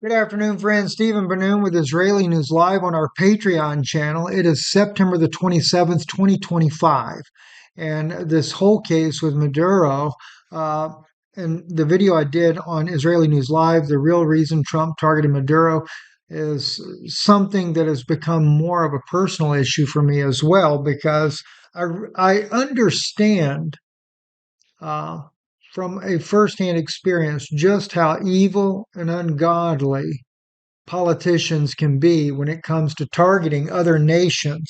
Good afternoon, friends. Stephen Benoon with Israeli News Live on our Patreon channel. It is September the 27th, 2025. And this whole case with Maduro, uh, and the video I did on Israeli News Live, the real reason Trump targeted Maduro, is something that has become more of a personal issue for me as well, because I understand uh, from a firsthand experience just how evil and ungodly politicians can be when it comes to targeting other nations.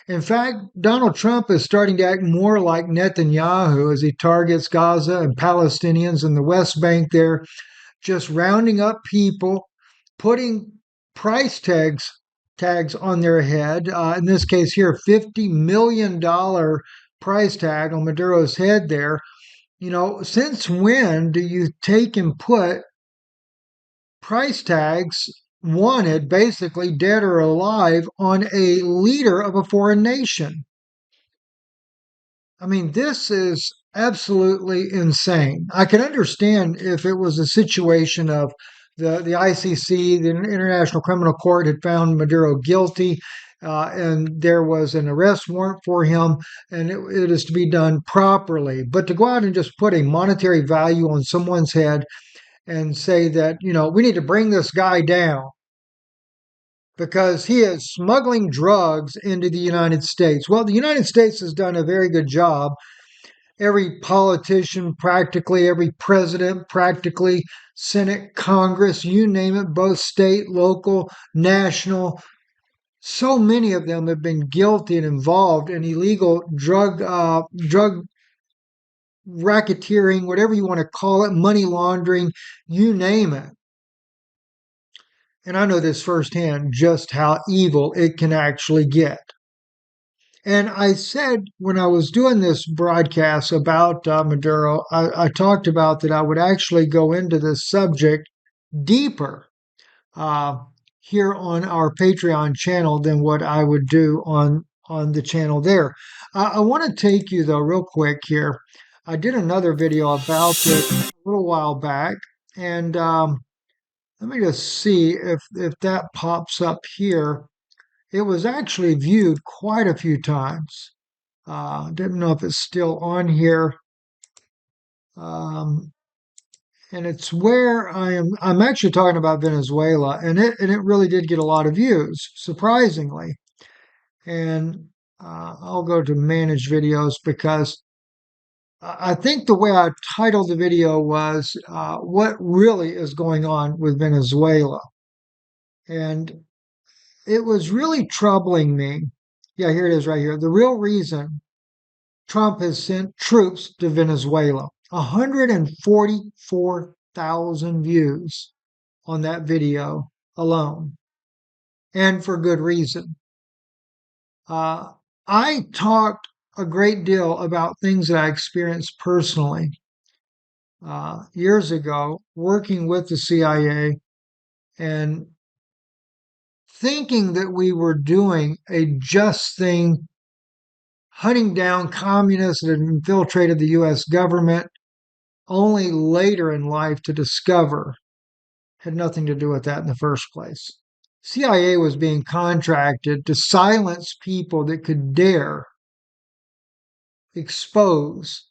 In fact, Donald Trump is starting to act more like Netanyahu as he targets Gaza and Palestinians in the West Bank there, just rounding up people, putting price tags on their head. In this case here, $50 million price tag on Maduro's head there. Since when do you take and put price tags, wanted, basically dead or alive, on a leader of a foreign nation? I mean, this is absolutely insane. I can understand if it was a situation of the ICC, the International Criminal Court, had found Maduro guilty. And there was an arrest warrant for him, and it is to be done properly. But to go out and just put a monetary value on someone's head and say that, we need to bring this guy down because he is smuggling drugs into the United States. Well, the United States has done a very good job. Every politician, practically, every president, practically, Senate, Congress, you name it, both state, local, national, so many of them have been guilty and involved in illegal drug racketeering, whatever you want to call it, money laundering, you name it. And I know this firsthand just how evil it can actually get. And I said when I was doing this broadcast about Maduro, I talked about that I would actually go into this subject deeper uh, here on our Patreon channel than what I would do on the channel there. I want to take you though real quick here. I did another video about this a little while back, and let me just see if that pops up here. It was actually viewed quite a few times. Didn't know if it's still on here. Um, and it's where I'm actually talking about Venezuela, and it really did get a lot of views, surprisingly. And I'll go to manage videos because I think the way I titled the video was what really is going on with Venezuela. And it was really troubling me. Yeah, here it is right here. The real reason Trump has sent troops to Venezuela. 144,000 views on that video alone, and for good reason. Uh, I talked a great deal about things that I experienced personally years ago, working with the CIA and thinking that we were doing a just thing, hunting down communists that had infiltrated the US government, only later in life to discover had nothing to do with that in the first place. CIA was being contracted to silence people that could dare expose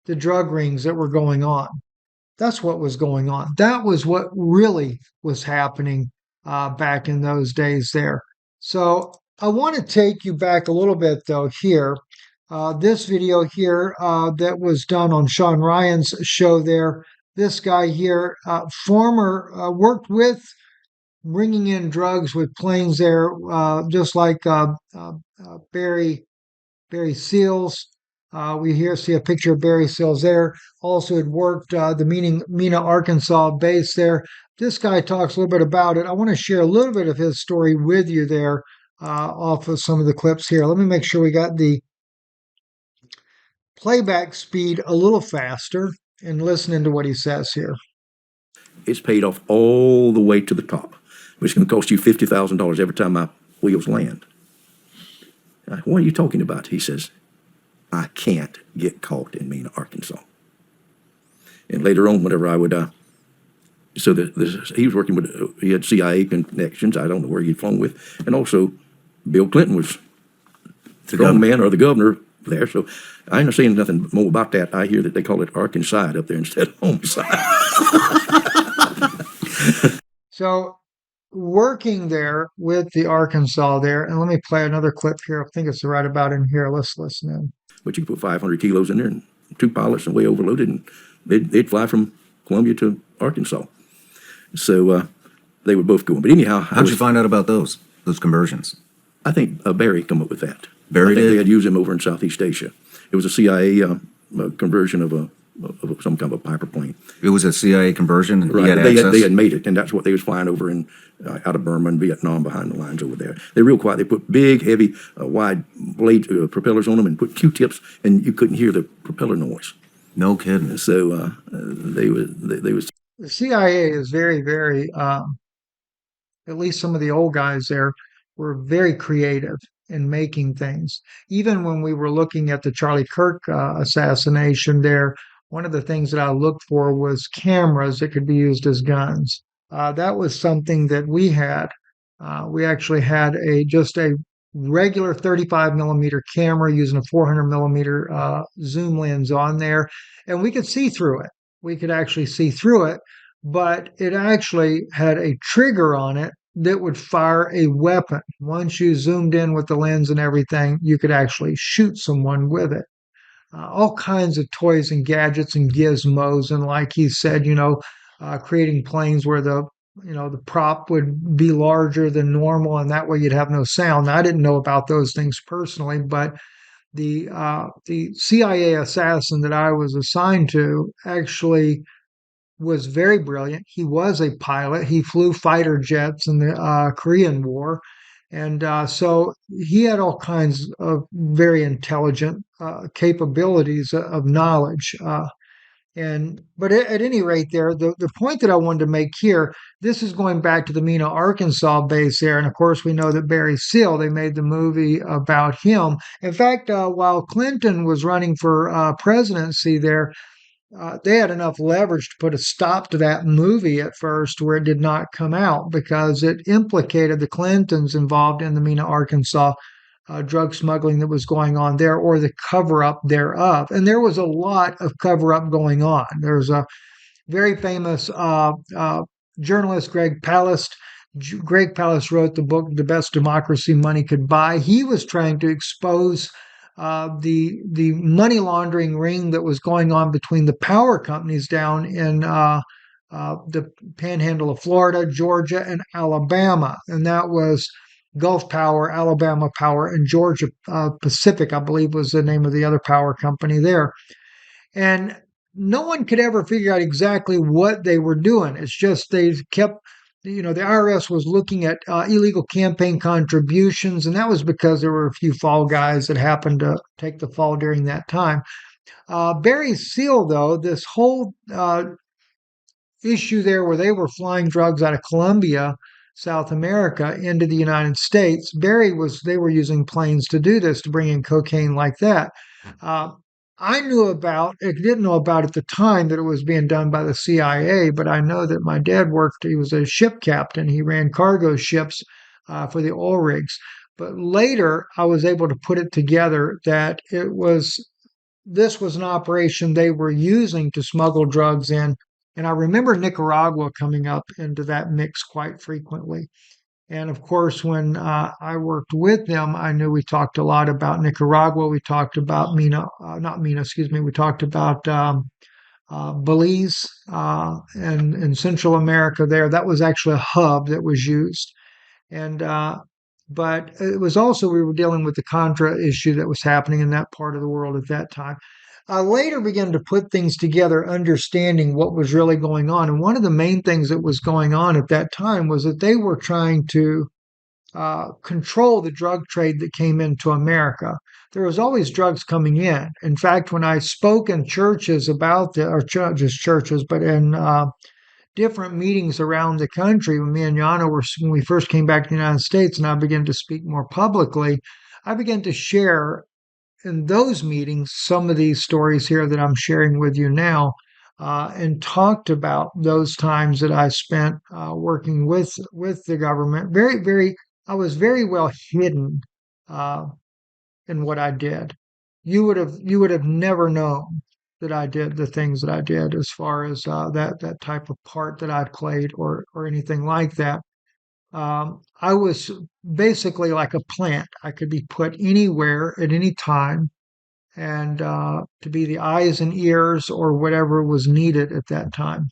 the drug rings that were going on. That's what was going on. That was what really was happening back in those days there. So I want to take you back a little bit, though, here. This video here that was done on Sean Ryan's show there. This guy here, former, worked with bringing in drugs with planes there, just like Barry Seals. We here see a picture of Barry Seals there. Also had worked the Mena, Arkansas base there. This guy talks a little bit about it. I want to share a little bit of his story with you there off of some of the clips here. Let me make sure we got the playback speed a little faster and listening to what he says here. It's paid off all the way to the top. It's going to cost you $50,000 every time my wheels land. What are you talking about? He says, I can't get caught in Mena, Arkansas. And later on, whenever I would So he was working with, he had CIA connections. I don't know where he'd flown with. And also, Bill Clinton was the strongman or the governor there. So I understand nothing more about that. I hear that they call it Arkansas up there instead of homicide. So working there with the Arkansas there, and let me play another clip here. I think it's right about in here. Let's listen in. But you put 500 kilos in there and two pilots and way overloaded, and they'd fly from Columbia to Arkansas. So they were both going. But anyhow, how'd you find out about those conversions? I think Barry come up with that. Barry I think did? They had used him over in Southeast Asia. It was a CIA conversion of some kind of a Piper plane. It was a CIA conversion. Right. They had made it, and that's what they was flying over in out of Burma and Vietnam behind the lines over there. They're real quiet. They put big, heavy, wide blade propellers on them and put Q-tips, and you couldn't hear the propeller noise. No kidding. So they was. The CIA is very, very. At least some of the old guys there were very creative in making things. Even when we were looking at the Charlie Kirk assassination there, one of the things that I looked for was cameras that could be used as guns. That was something that we had. We actually had just a regular 35 millimeter camera using a 400 millimeter zoom lens on there, and we could see through it. We could actually see through it, but it actually had a trigger on it that would fire a weapon. Once you zoomed in with the lens and everything, you could actually shoot someone with it. All kinds of toys and gadgets and gizmos, and like he said, creating planes where the prop would be larger than normal, and that way you'd have no sound. Now, I didn't know about those things personally, but the CIA assassin that I was assigned to actually was very brilliant. He was a pilot. He flew fighter jets in the Korean War. And so he had all kinds of very intelligent capabilities of knowledge. But at any rate, the point that I wanted to make here, this is going back to the Mena, Arkansas base there, and of course we know that Barry Seal. They made the movie about him. In fact, while Clinton was running for presidency there, they had enough leverage to put a stop to that movie at first, where it did not come out because it implicated the Clintons involved in the Mena, Arkansas drug smuggling that was going on there, or the cover up thereof. And there was a lot of cover up going on. There's a very famous journalist, Greg Palast. Greg Palast wrote the book, The Best Democracy Money Could Buy. He was trying to expose the money laundering ring that was going on between the power companies down in the panhandle of Florida, Georgia, and Alabama. And that was Gulf Power, Alabama Power, and Georgia Pacific, I believe was the name of the other power company there. And no one could ever figure out exactly what they were doing. It's just they kept, the IRS was looking at illegal campaign contributions, and that was because there were a few fall guys that happened to take the fall during that time. Barry Seal, though, this whole issue there where they were flying drugs out of Colombia, South America, into the United States. They were using planes to do this, to bring in cocaine like that. I didn't know about at the time that it was being done by the CIA, but I know that my dad he was a ship captain. He ran cargo ships for the oil rigs. But later, I was able to put it together that this was an operation they were using to smuggle drugs in. And I remember Nicaragua coming up into that mix quite frequently. And of course, when I worked with them, I knew we talked a lot about Nicaragua. We talked about not Mena, excuse me. We talked about Belize and in Central America there. That was actually a hub that was used. And but it was also, we were dealing with the Contra issue that was happening in that part of the world at that time. I later began to put things together, understanding what was really going on. And one of the main things that was going on at that time was that they were trying to control the drug trade that came into America. There was always drugs coming in. In fact, when I spoke in churches about or just churches, but in different meetings around the country, when me and Yana when we first came back to the United States and I began to speak more publicly, I began to share in those meetings some of these stories here that I'm sharing with you now and talked about those times that I spent working with the government. I was very well hidden uh, in what I did. You would have never known that I did the things that I did as far as that type of part that I played or anything like that. I was basically like a plant. I could be put anywhere at any time and to be the eyes and ears or whatever was needed at that time.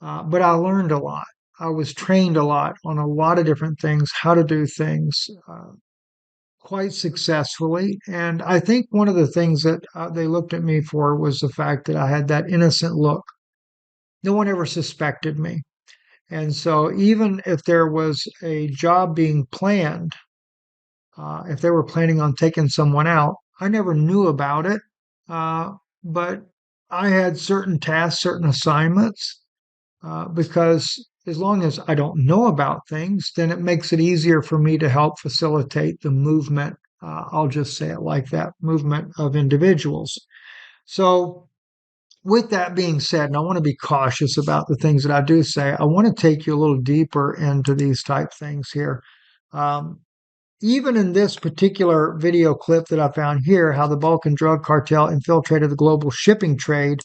But I learned a lot. I was trained a lot on a lot of different things, how to do things quite successfully. And I think one of the things that they looked at me for was the fact that I had that innocent look. No one ever suspected me. And so even if there was a job being planned, if they were planning on taking someone out, I never knew about it. But I had certain tasks, certain assignments, because as long as I don't know about things, then it makes it easier for me to help facilitate the movement. I'll just say it like that, movement of individuals. So, with that being said, and I want to be cautious about the things that I do say, I want to take you a little deeper into these type things here. Um, Even in this particular video clip that I found here, how the Balkan drug cartel infiltrated the global shipping trade,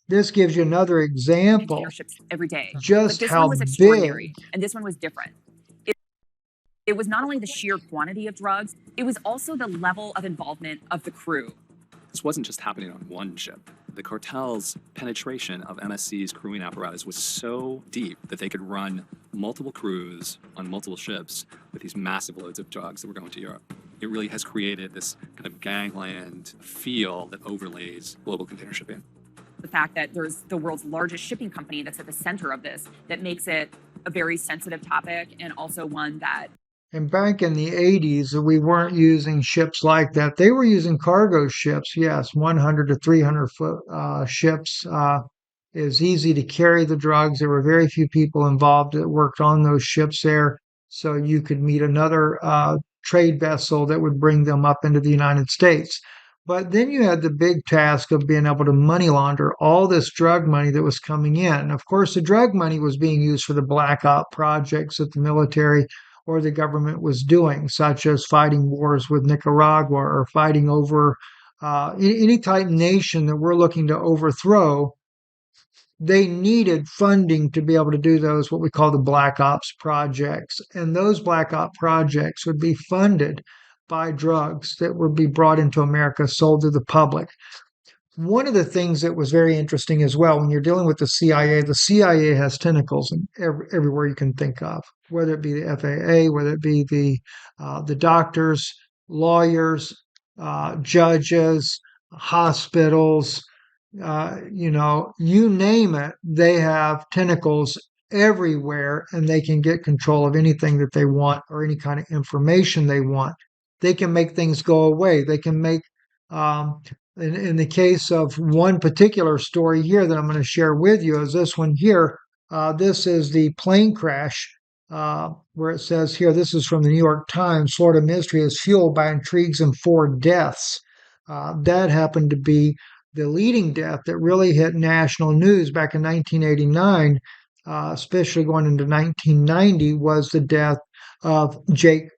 this gives you another example container ships every day. But just this one how was big. extraordinary, and this one was different. It was not only the sheer quantity of drugs, it was also the level of involvement of the crew. This wasn't just happening on one ship. The cartel's penetration of MSC's crewing apparatus was so deep that they could run multiple crews on multiple ships with these massive loads of drugs that were going to Europe. It really has created this kind of gangland feel that overlays global container shipping. The fact that there's the world's largest shipping company that's at the center of this, that makes it a very sensitive topic and also one that. And back in the 80s, we weren't using ships like that. They were using cargo ships, yes, 100 to 300 foot ships. It was easy to carry the drugs. There were very few people involved that worked on those ships there. So you could meet another trade vessel that would bring them up into the United States. But then you had the big task of being able to money launder all this drug money that was coming in. Of course, the drug money was being used for the black op projects that the military or the government was doing, such as fighting wars with Nicaragua or fighting over any type nation that we're looking to overthrow. They needed funding to be able to do those, what we call the black ops projects. And those black ops projects would be funded by drugs that would be brought into America, sold to the public. One of the things that was very interesting as well, when you're dealing with the CIA has tentacles in everywhere you can think of, whether it be the FAA, whether it be the doctors, lawyers, judges, hospitals, you name it, they have tentacles everywhere, and they can get control of anything that they want or any kind of information they want. They can make things go away. They can make um, in the case of one particular story here that I'm going to share with you is this one here. This is the plane crash where it says here, this is from the New York Times, Florida mystery is fueled by intrigues and four deaths. That happened to be the leading death that really hit national news back in 1989, especially going into 1990, was the death of Jake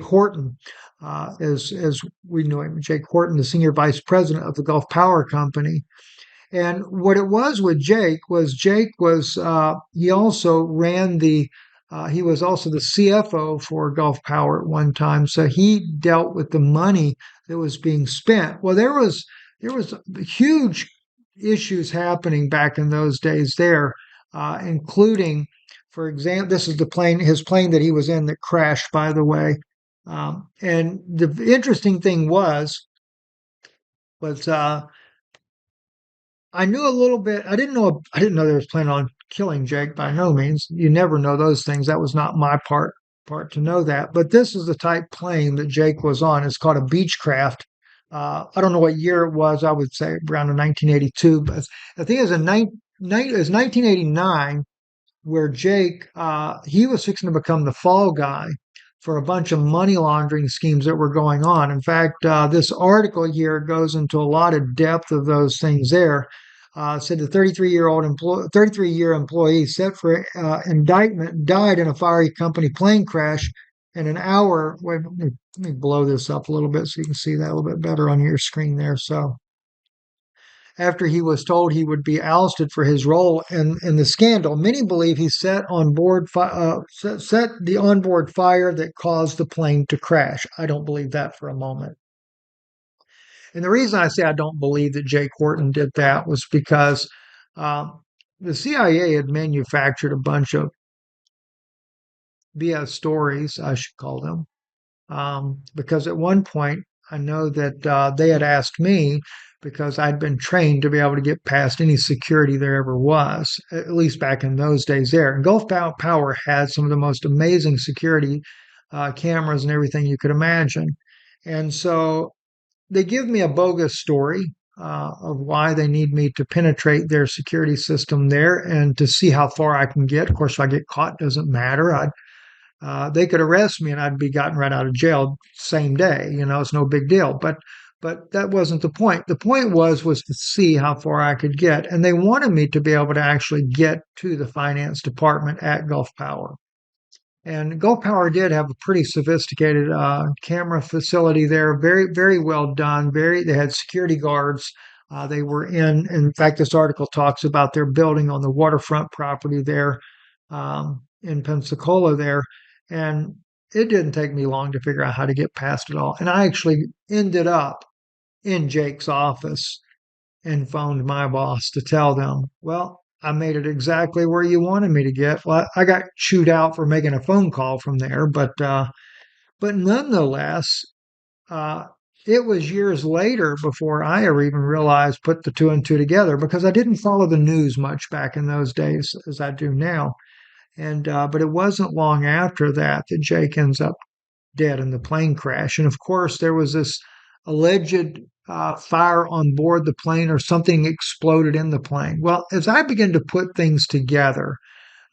Horton, as we knew him, Jake Horton, the senior vice president of the Gulf Power Company. And what it was with Jake was he also ran he was also the CFO for Gulf Power at one time, so he dealt with the money that was being spent. Well, there was huge issues happening back in those days there, including, for example, this is his plane that he was in that crashed, by the way. And the interesting thing was I knew a little bit. I didn't know they was planning on killing Jake by no means. You never know those things. That was not my part to know that. But this is the type plane that Jake was on. It's called a Beechcraft. I don't know what year it was. I would say around 1982, but I think it was it was 1989 where Jake he was fixing to become the fall guy for a bunch of money laundering schemes that were going on. In fact, this article here goes into a lot of depth of those things there. said the 33-year employee set for indictment died in a fiery company plane crash in an hour. Wait, let me blow this up a little bit so you can see that a little bit better on your screen there. So after he was told he would be ousted for his role in the scandal, many believe he set the onboard fire that caused the plane to crash. I don't believe that for a moment. And the reason I say I don't believe that Jake Horton did that was because um, the CIA had manufactured a bunch of BS stories, I should call them. Because at one point, I know that they had asked me because I'd been trained to be able to get past any security there ever was, at least back in those days there. And Gulf Power had some of the most amazing security cameras and everything you could imagine. And so they give me a bogus story of why they need me to penetrate their security system there and to see how far I can get. Of course, if I get caught, doesn't matter. They could arrest me and I'd be gotten right out of jail same day. It's no big deal. But that wasn't the point. The point was to see how far I could get, and they wanted me to be able to actually get to the finance department at Gulf Power. And Gulf Power did have a pretty sophisticated camera facility there, very, very well done. They had security guards. They were in fact, this article talks about their building on the waterfront property there in Pensacola there. And it didn't take me long to figure out how to get past it all. And I actually ended up in Jake's office and phoned my boss to tell them, well, I made it exactly where you wanted me to get. Well, I got chewed out for making a phone call from there, but nonetheless, uh, it was years later before I ever even realized put the two and two together because I didn't follow the news much back in those days as I do now. And but it wasn't long after that that Jake ends up dead in the plane crash. And of course, there was this alleged fire on board the plane or something exploded in the plane. Well, as I begin to put things together,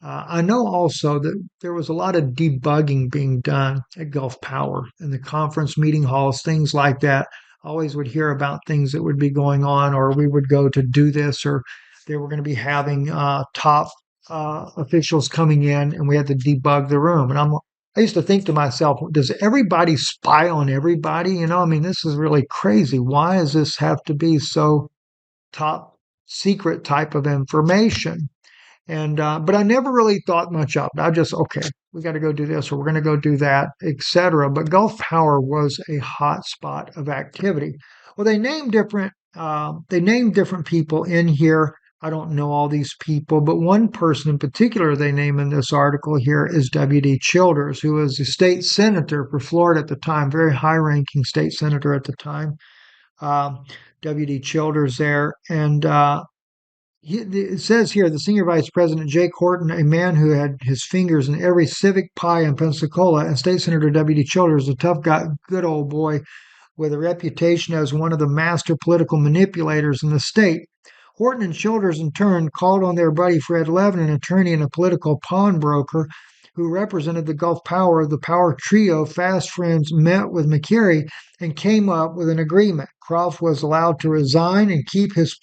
I know also that there was a lot of debugging being done at Gulf Power in the conference meeting halls, things like that. I always would hear about things that would be going on, or we would go to do this, or they were going to be having top officials coming in, and we had to debug the room. And I used to think to myself, does everybody spy on everybody? I mean, this is really crazy. Why does this have to be so top secret type of information? And but I never really thought much of it. I just okay, we got to go do this or we're going to go do that, etc. But Gulf Power was a hot spot of activity. Well, they named different people in here. I don't know all these people, but one person in particular they name in this article here is W.D. Childers, who was a state senator for Florida at the time, very high-ranking state senator at the time. W.D. Childers there, and it says here the senior vice president, Jake Horton, a man who had his fingers in every civic pie in Pensacola, and State Senator W.D. Childers, a tough guy, good old boy with a reputation as one of the master political manipulators in the state. Horton and Childers, in turn, called on their buddy Fred Levin, an attorney and a political pawnbroker who represented the Gulf Power. The Power Trio, fast friends, met with McCary and came up with an agreement. Croft was allowed to resign and keep his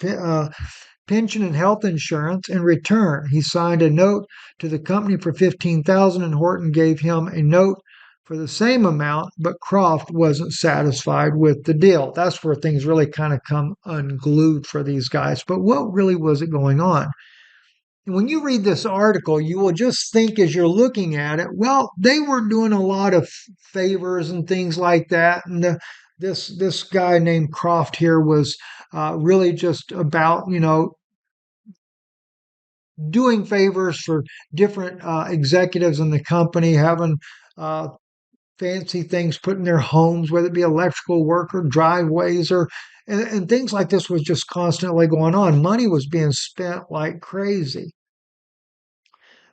pension and health insurance. In return, he signed a note to the company for $15,000, and Horton gave him a note for the same amount, but Croft wasn't satisfied with the deal. That's where things really kind of come unglued for these guys. But what really was it going on? And when you read this article, you will just think as you're looking at it, well, they were doing a lot of favors and things like that. And this guy named Croft here was really just about, doing favors for different executives in the company, having fancy things put in their homes, whether it be electrical work or driveways and things like this was just constantly going on. Money was being spent like crazy.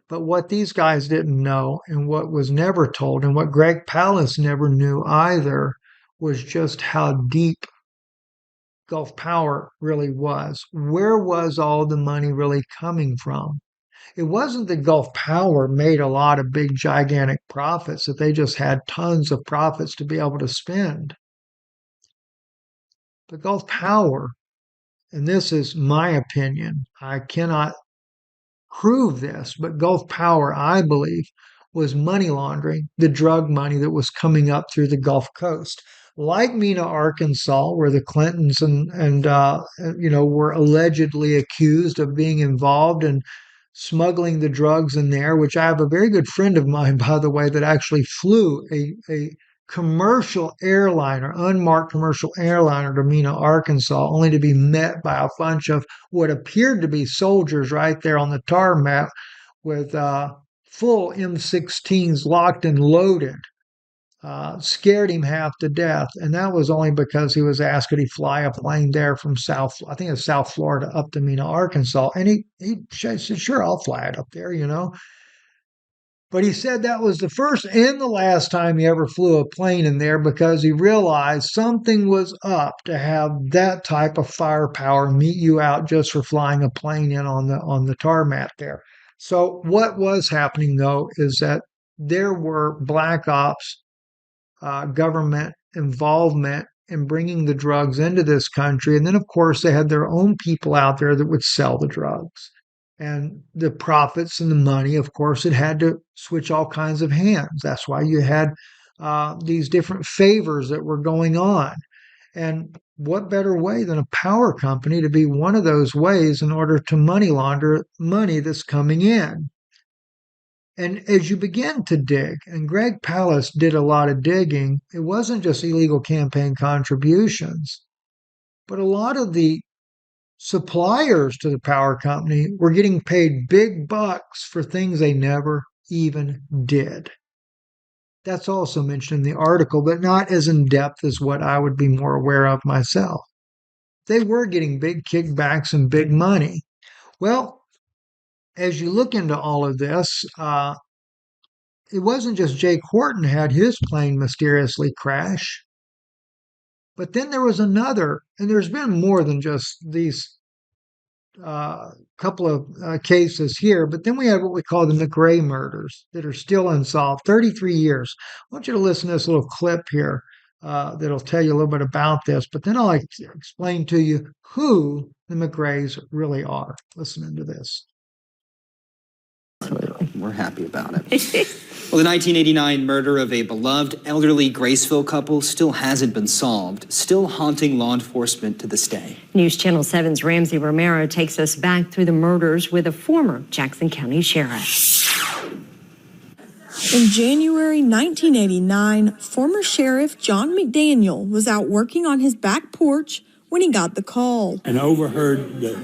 But what these guys didn't know and what was never told and what Greg Palast never knew either was just how deep Gulf Power really was. Where was all the money really coming from? It wasn't that Gulf Power made a lot of big, gigantic profits, that they just had tons of profits to be able to spend. But Gulf Power and this is my opinion, I cannot prove this, but Gulf Power, I believe, was money laundering the drug money that was coming up through the Gulf Coast. Like Mena, Arkansas, where the Clintons and were allegedly accused of being involved in smuggling the drugs in there, which I have a very good friend of mine, by the way, that actually flew a commercial airliner, unmarked commercial airliner to Mena, Arkansas, only to be met by a bunch of what appeared to be soldiers right there on the tarmac with full M16s locked and loaded. Scared him half to death, and that was only because he was asked could he fly a plane there from I think it's South Florida up to Mena, Arkansas, and he said, "Sure, I'll fly it up there." But he said that was the first and the last time he ever flew a plane in there because he realized something was up to have that type of firepower meet you out just for flying a plane in on the tarmac there. So what was happening though is that there were black ops, government involvement in bringing the drugs into this country, and then of course they had their own people out there that would sell the drugs. And the profits and the money, of course, it had to switch all kinds of hands. That's why you had these different favors that were going on. And what better way than a power company to be one of those ways in order to money launder money that's coming in? And as you begin to dig, and Greg Palast did a lot of digging, it wasn't just illegal campaign contributions, but a lot of the suppliers to the power company were getting paid big bucks for things they never even did. That's also mentioned in the article, but not as in depth as what I would be more aware of myself. They were getting big kickbacks and big money. Well, as you look into all of this, it wasn't just Jake Horton had his plane mysteriously crash, but then there was another, and there's been more than just these couple of cases here, but then we have what we call the McRae murders that are still unsolved, 33 years. I want you to listen to this little clip here that'll tell you a little bit about this, but then I'll explain to you who the McRaes really are. Listening to this. We're happy about it. Well, the 1989 murder of a beloved elderly Graceville couple still hasn't been solved, still haunting law enforcement to this day. News Channel 7's Ramsey Romero takes us back through the murders with a former Jackson County sheriff. In January 1989, former Sheriff John McDaniel was out working on his back porch when he got the call. And overheard the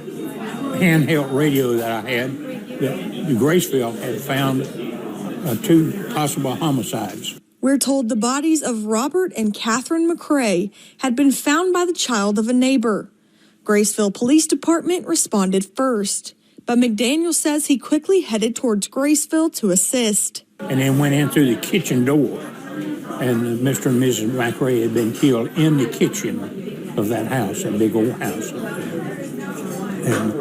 handheld radio that I had that Graceville had found two possible homicides. We're told the bodies of Robert and Catherine McRae had been found by the child of a neighbor. Graceville Police Department responded first, but McDaniel says he quickly headed towards Graceville to assist. And then went in through the kitchen door, and Mr. and Mrs. McRae had been killed in the kitchen of that house, that big old house. And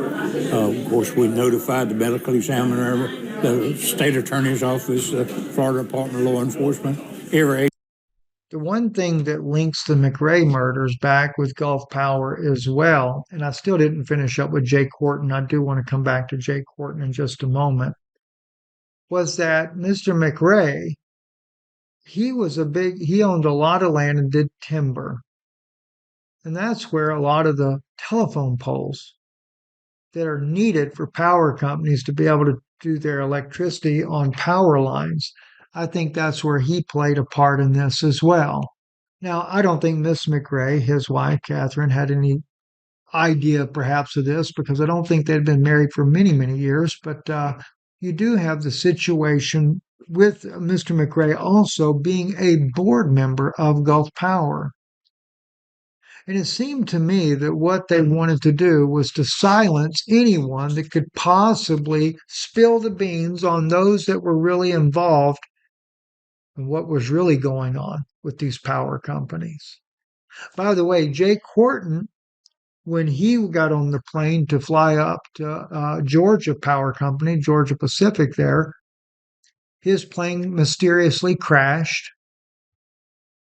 of course, we notified the medical examiner, the state attorney's office, the Florida Department of Law Enforcement, every. The one thing that links the McRae murders back with Gulf Power as well, and I still didn't finish up with Jake Horton. I do want to come back to Jake Horton in just a moment, was that Mr. McRae, he owned a lot of land and did timber. And that's where a lot of the telephone poles that are needed for power companies to be able to do their electricity on power lines. I think that's where he played a part in this as well. Now, I don't think Miss McRae, his wife, Catherine, had any idea perhaps of this because I don't think they'd been married for many, many years. But you do have the situation with Mr. McRae also being a board member of Gulf Power. And it seemed to me that what they wanted to do was to silence anyone that could possibly spill the beans on those that were really involved in what was really going on with these power companies. By the way, Jake Horton, when he got on the plane to fly up to Georgia Power Company, Georgia Pacific there, his plane mysteriously crashed.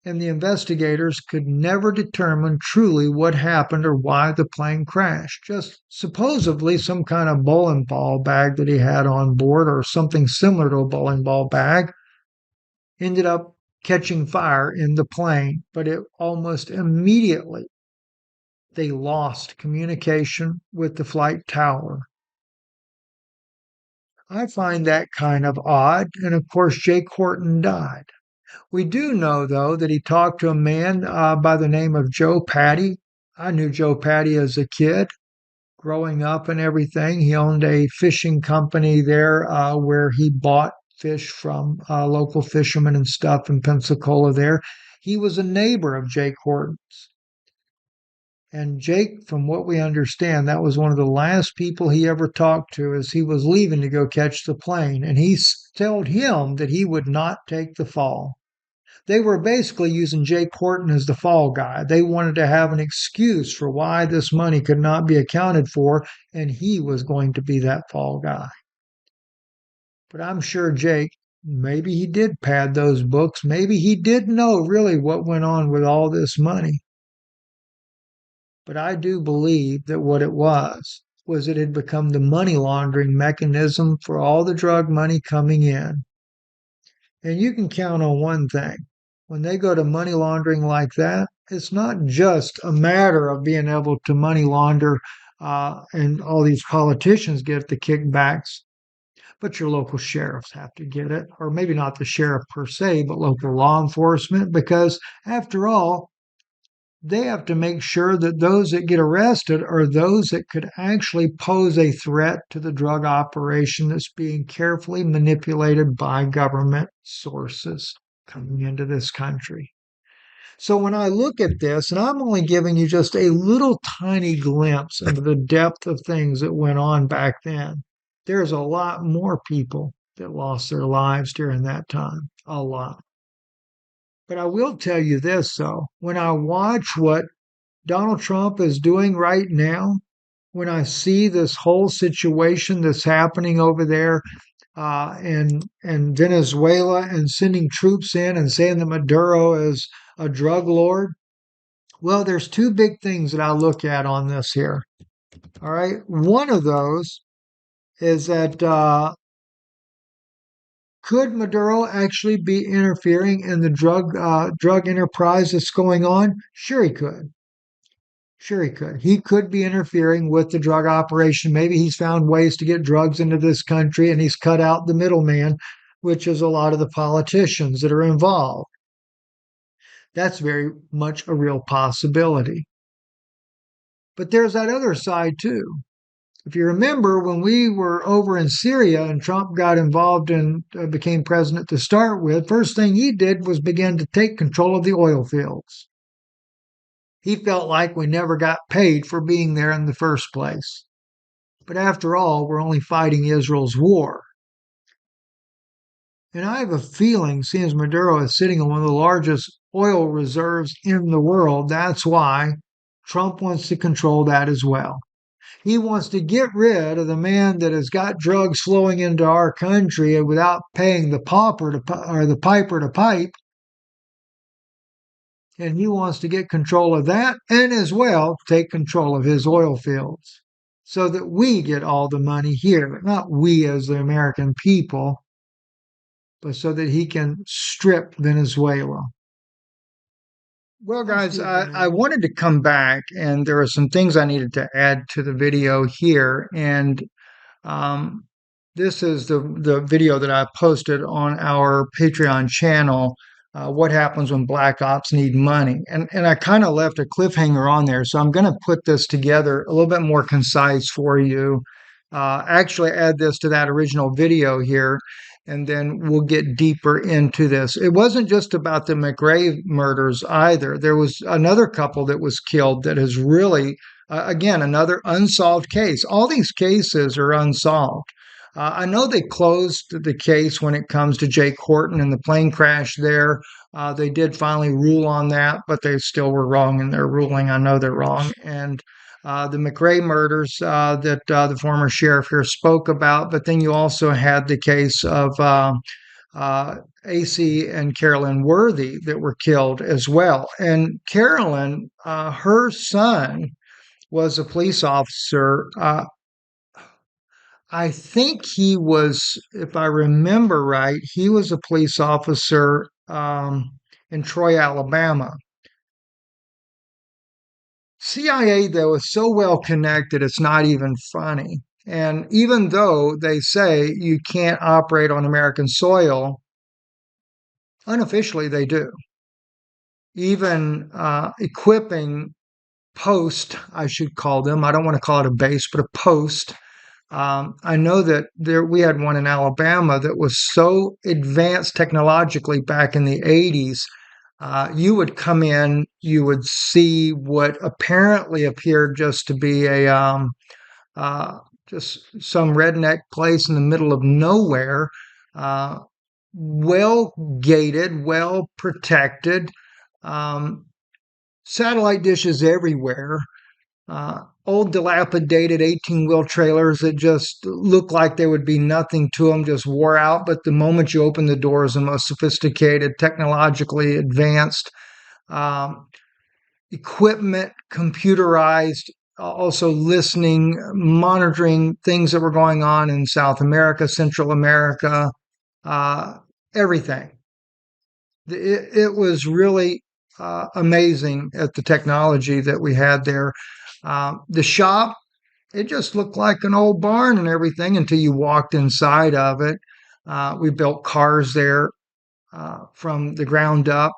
and the investigators could never determine truly what happened or why the plane crashed. Just supposedly some kind of bowling ball bag that he had on board, or something similar to a bowling ball bag, ended up catching fire in the plane, but it almost immediately they lost communication with the flight tower. I find that kind of odd, and of course, Jake Horton died. We do know, though, that he talked to a man by the name of Joe Patty. I knew Joe Patty as a kid growing up and everything. He owned a fishing company there where he bought fish from local fishermen and stuff in Pensacola there. He was a neighbor of Jake Horton's. And Jake, from what we understand, that was one of the last people he ever talked to as he was leaving to go catch the plane. And he told him that he would not take the fall. They were basically using Jake Horton as the fall guy. They wanted to have an excuse for why this money could not be accounted for, and he was going to be that fall guy. But I'm sure Jake, maybe he did pad those books. Maybe he did know really what went on with all this money. But I do believe that what it was it had become the money laundering mechanism for all the drug money coming in. And you can count on one thing. When they go to money laundering like that, it's not just a matter of being able to money launder and all these politicians get the kickbacks, but your local sheriffs have to get it, or maybe not the sheriff per se, but local law enforcement, because after all, they have to make sure that those that get arrested are those that could actually pose a threat to the drug operation that's being carefully manipulated by government sources coming into this country. So when I look at this, and I'm only giving you just a little tiny glimpse into the depth of things that went on back then, there's a lot more people that lost their lives during that time. A lot. But I will tell you this, though. When I watch what Donald Trump is doing right now, when I see this whole situation that's happening over there in Venezuela and sending troops in and saying that Maduro is a drug lord, well, there's two big things that I look at on this here. All right. One of those is that could Maduro actually be interfering in the drug enterprise that's going on? Sure, he could. Sure, he could. He could be interfering with the drug operation. Maybe he's found ways to get drugs into this country and he's cut out the middleman, which is a lot of the politicians that are involved. That's very much a real possibility. But there's that other side too. If you remember, when we were over in Syria and Trump got involved and became president to start with, first thing he did was begin to take control of the oil fields. He felt like we never got paid for being there in the first place. But after all, we're only fighting Israel's war. And I have a feeling, seeing as Maduro is sitting on one of the largest oil reserves in the world, that's why Trump wants to control that as well. He wants to get rid of the man that has got drugs flowing into our country without paying the pauper or the piper to pipe. And he wants to get control of that and as well take control of his oil fields so that we get all the money here. Not we as the American people, but so that he can strip Venezuela. Well, guys, I wanted to come back, and there are some things I needed to add to the video here. And this is the video that I posted on our Patreon channel. What happens when black ops need money? And I kind of left a cliffhanger on there. So I'm going to put this together a little bit more concise for you. Actually add this to that original video here, and then we'll get deeper into this. It wasn't just about the McRae murders either. There was another couple that was killed that is really, again, another unsolved case. All these cases are unsolved. I know they closed the case when it comes to Jake Horton and the plane crash there. They did finally rule on that, but they still were wrong in their ruling. I know they're wrong. And the McRae murders that the former sheriff here spoke about, but then you also had the case of AC and Carolyn Worthy that were killed as well. And Carolyn, her son was a police officer. I think he was, if I remember right, he was a police officer in Troy, Alabama. CIA, though, is so well connected, it's not even funny. And even though they say you can't operate on American soil, unofficially they do. Even equipping post, I should call them. I don't want to call it a base, but a post. I know that we had one in Alabama that was so advanced technologically back in the 80s. You would come in, you would see what apparently appeared just to be uh, just some redneck place in the middle of nowhere, uh, well gated, well protected, um, satellite dishes everywhere, old dilapidated 18-wheel trailers that just look like there would be nothing to them, just wore out. But the moment you open the doors, the most sophisticated, technologically advanced um, equipment, computerized, also listening, monitoring things that were going on in South America, Central America, uh, everything. It was really amazing at the technology that we had there. The shop, it just looked like an old barn and everything until you walked inside of it. We built cars there from the ground up.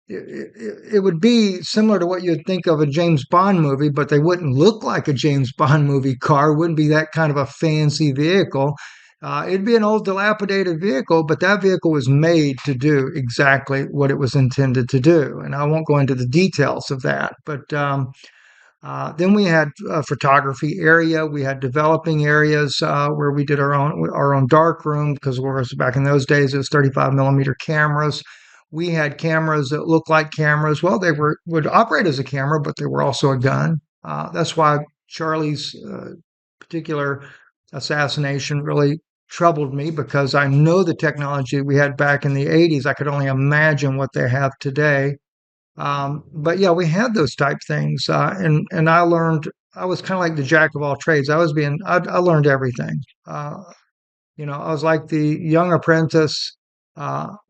It would be similar to what you'd think of a James Bond movie, but they wouldn't look like a James Bond movie car. It wouldn't be that kind of a fancy vehicle. It'd be an old dilapidated vehicle, but that vehicle was made to do exactly what it was intended to do. And I won't go into the details of that, but then we had a photography area. We had developing areas where we did our own dark room because, of course, back in those days it was 35 millimeter cameras. We had cameras that looked like cameras. Well, they would operate as a camera, but they were also a gun. That's why Charlie's particular assassination really troubled me because I know the technology we had back in the 80s. I could only imagine what they have today. But yeah, we had those type things, and I learned. I was kind of like the jack of all trades. I learned everything. I was like the young apprentice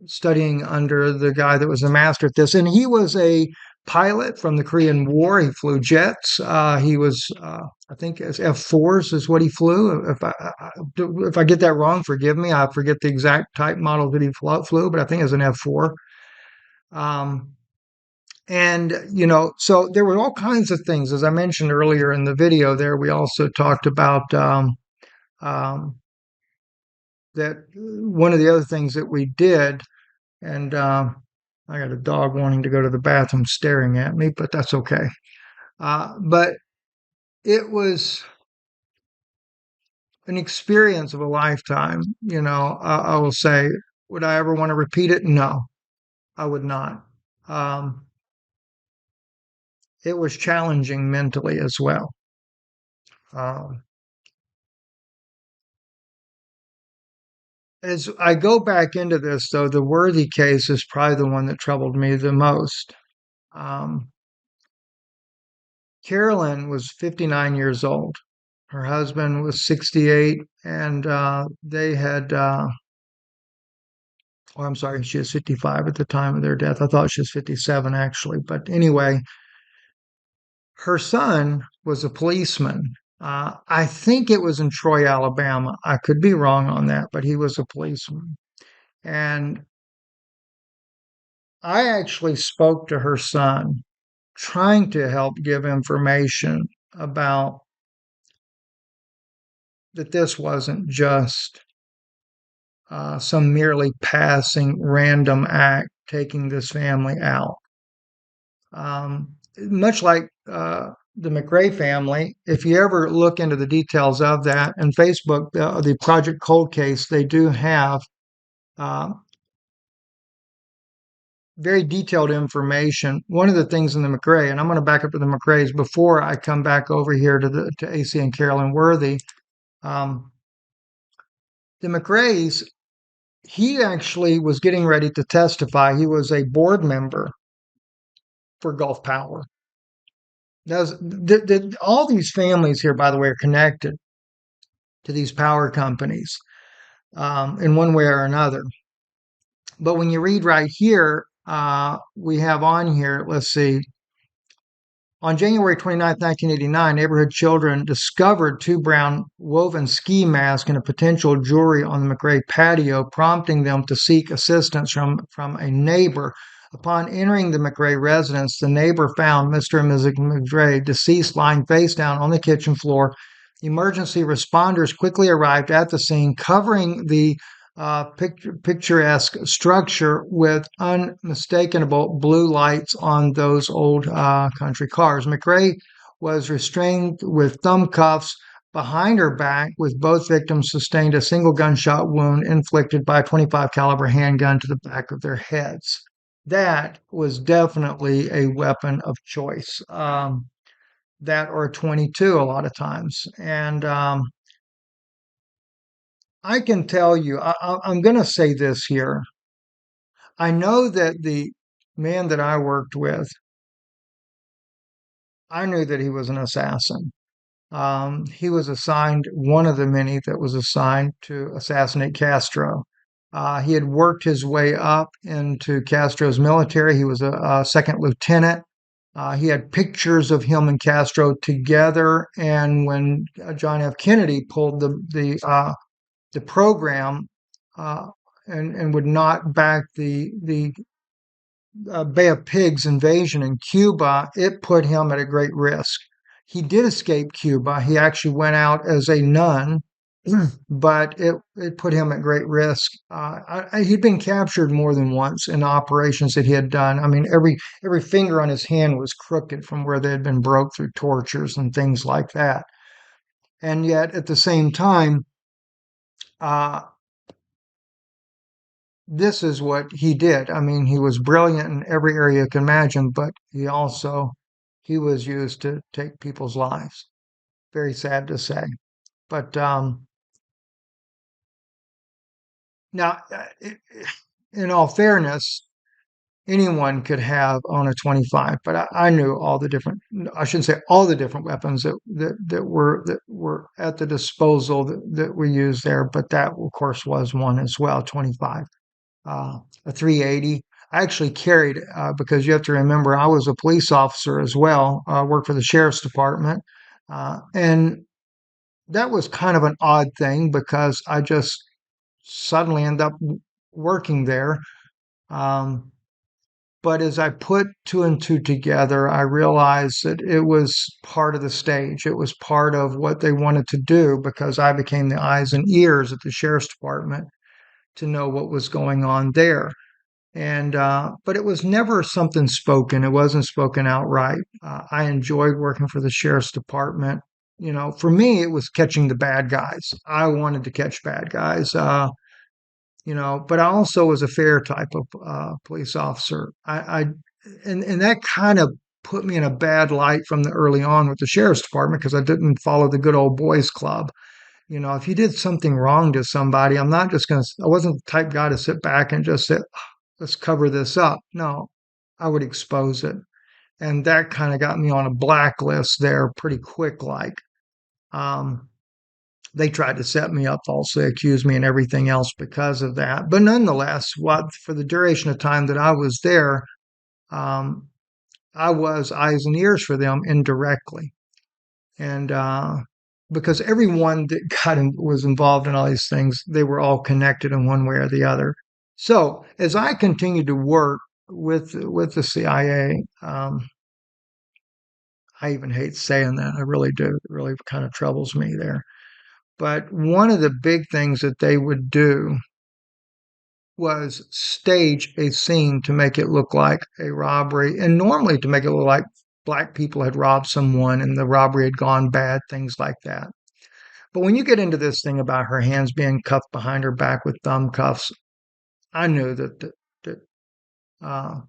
studying under the guy that was a master at this, and he was a pilot from the Korean War. He flew jets. He was, I think, as F4s is what he flew. If I get that wrong, forgive me. I forget the exact type model that he flew, but I think it was an F4. Um, so there were all kinds of things. As I mentioned earlier in the video there, we also talked about um, that one of the other things that we did, and I got a dog wanting to go to the bathroom staring at me, but that's okay. But it was an experience of a lifetime. I will say, would I ever want to repeat it? No, I would not. It was challenging mentally as well. Um, As I go back into this, though, the Worthy case is probably the one that troubled me the most. Um, Carolyn was 59 years old. Her husband was 68, and they had, I'm sorry, she was 55 at the time of their death. I thought she was 57, actually. But anyway, her son was a policeman. I think it was in Troy, Alabama. I could be wrong on that, but he was a policeman. And I actually spoke to her son, trying to help give information about that this wasn't just some merely passing random act taking this family out. Much like the McRae family, if you ever look into the details of that, and Facebook, the Project Cold case, they do have uh, very detailed information. One of the things in the McRae, and I'm going to back up to the McRaes before I come back over here to AC and Carolyn Worthy. The McRaes he actually was getting ready to testify. He was a board member for Gulf Power. All these families here, by the way, are connected to these power companies in one way or another. But when you read right here, we have on here, let's see, on January 29, 1989, neighborhood children discovered two brown woven ski masks and a potential jewelry on the McRae patio, prompting them to seek assistance from a neighbor. Upon entering the McRae residence, the neighbor found Mr. and Mrs. McRae deceased lying face down on the kitchen floor. Emergency responders quickly arrived at the scene, covering the picturesque structure with unmistakable blue lights on those old country cars. McRae was restrained with thumb cuffs behind her back, with both victims sustained a single gunshot wound inflicted by a 25 caliber handgun to the back of their heads. That was definitely a weapon of choice. That or a 22 a lot of times. And I can tell you, I'm going to say this here. I know that the man that I worked with, I knew that he was an assassin. He was assigned, one of the many that was assigned to assassinate Castro. He had worked his way up into Castro's military. He was a second lieutenant. He had pictures of him and Castro together. And when John F. Kennedy pulled the program uh, and would not back the Bay of Pigs invasion in Cuba, it put him at a great risk. He did escape Cuba. He actually went out as a nun, but it put him at great risk. He'd been captured more than once in operations that he had done. I mean, every finger on his hand was crooked from where they had been broke through tortures and things like that. And yet, at the same time, uh, this is what he did. I mean, he was brilliant in every area you can imagine, but he was used to take people's lives. Very sad to say. But now, in all fairness, anyone could have on a 25, but I knew all the different, I shouldn't say all the different weapons that were at the disposal that we used there, but that of course was one as well, 25. A 380. I actually carried, because you have to remember, I was a police officer as well, worked for the sheriff's department. And that was kind of an odd thing because I just suddenly ended up working there. Um, but as I put two and two together, I realized that it was part of the stage. It was part of what they wanted to do because I became the eyes and ears at the sheriff's department to know what was going on there. And but it was never something spoken. It wasn't spoken outright. I enjoyed working for the sheriff's department. You know, for me, it was catching the bad guys. I wanted to catch bad guys. But I also was a fair type of police officer. And that kind of put me in a bad light from the early on with the sheriff's department because I didn't follow the good old boys club. If you did something wrong to somebody, I wasn't the type guy to sit back and just say, let's cover this up. No, I would expose it. And that kind of got me on a blacklist there pretty quick. Um, they tried to set me up, falsely accused me and everything else because of that. But nonetheless, for the duration of time that I was there, um, I was eyes and ears for them indirectly. And because everyone that was involved in all these things, they were all connected in one way or the other. So as I continued to work with the CIA, I even hate saying that. I really do. It really kind of troubles me there. But one of the big things that they would do was stage a scene to make it look like a robbery, and normally to make it look like black people had robbed someone and the robbery had gone bad, things like that. But when you get into this thing about her hands being cuffed behind her back with thumb cuffs, I knew that uh,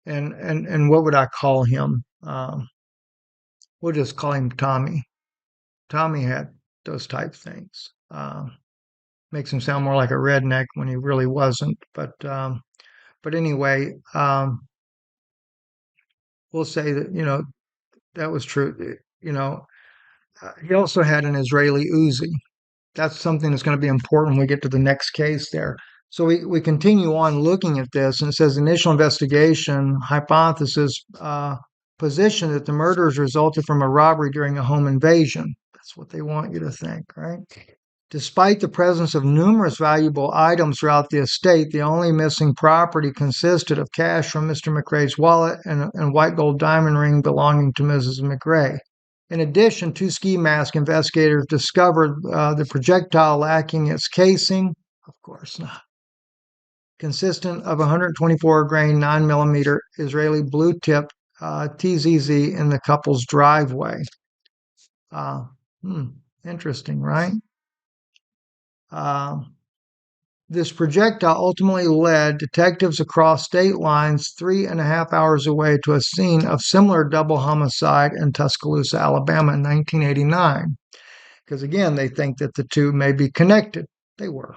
and what would I call him? We'll just call him Tommy. Tommy had those type things. makes him sound more like a redneck when he really wasn't. But anyway, we'll say that, that was true. He also had an Israeli Uzi. That's something that's going to be important when we get to the next case there. So we continue on looking at this, and it says initial investigation hypothesis position that the murders resulted from a robbery during a home invasion. That's what they want you to think, right? Despite the presence of numerous valuable items throughout the estate, the only missing property consisted of cash from Mr. McRae's wallet and white gold diamond ring belonging to Mrs. McRae. In addition, two ski mask investigators discovered the projectile lacking its casing, of course not, consistent of 124 grain 9mm Israeli blue tip TZZ in the couple's driveway. Uh, Interesting, right? This projectile ultimately led detectives across state lines 3.5 hours away to a scene of similar double homicide in Tuscaloosa, Alabama in 1989. Because again, they think that the two may be connected. They were.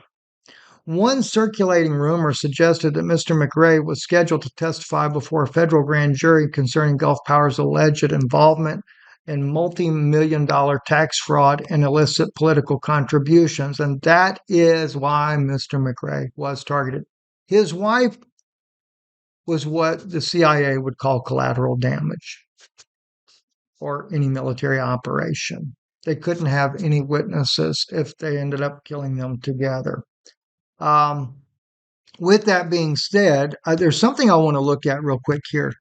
One circulating rumor suggested that Mr. McRae was scheduled to testify before a federal grand jury concerning Gulf Power's alleged involvement in multi-million-dollar tax fraud and illicit political contributions. And that is why Mr. McRae was targeted. His wife was what the CIA would call collateral damage or any military operation. They couldn't have any witnesses if they ended up killing them together. With that being said, there's something I want to look at real quick here.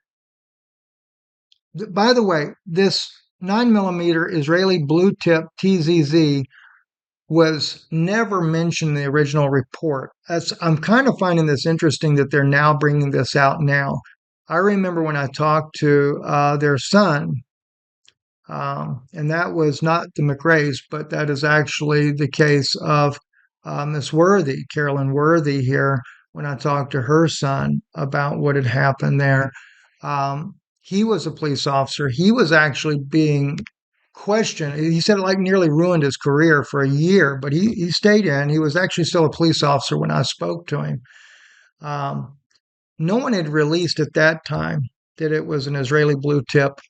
By the way, this 9mm Israeli blue tip TZZ was never mentioned in the original report. I'm kind of finding this interesting that they're now bringing this out now. I remember when I talked to their son, and that was not the McRae's, but that is actually the case of Miss Worthy, Carolyn Worthy here, when I talked to her son about what had happened there. He was a police officer. He was actually being questioned. He said it like nearly ruined his career for a year, but he stayed in. He was actually still a police officer when I spoke to him. No one had released at that time that it was an Israeli blue tip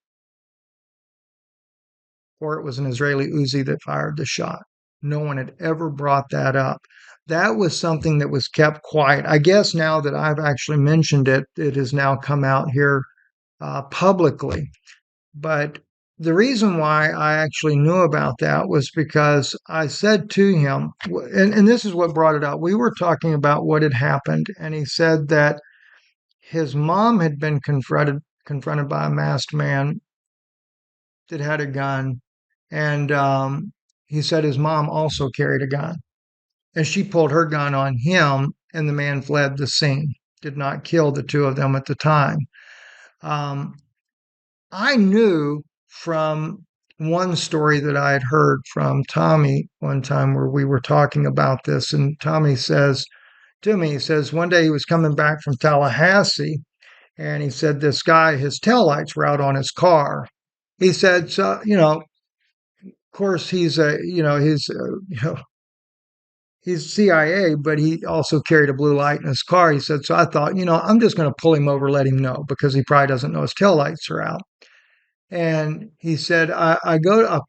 or it was an Israeli Uzi that fired the shot. No one had ever brought that up. That was something that was kept quiet. I guess now that I've actually mentioned it, it has now come out here publicly. But the reason why I actually knew about that was because I said to him, and this is what brought it up. We were talking about what had happened, and he said that his mom had been confronted by a masked man that had a gun, and he said his mom also carried a gun, and she pulled her gun on him, and the man fled the scene. Did not kill the two of them at the time. I knew from one story that I had heard from Tommy one time where we were talking about this, and Tommy says to me, he says, one day he was coming back from Tallahassee, and he said this guy, his taillights were out on his car. He said, so, of course he's he's CIA, but he also carried a blue light in his car. He said, so I thought, I'm just going to pull him over, let him know, because he probably doesn't know his taillights are out. And he said, I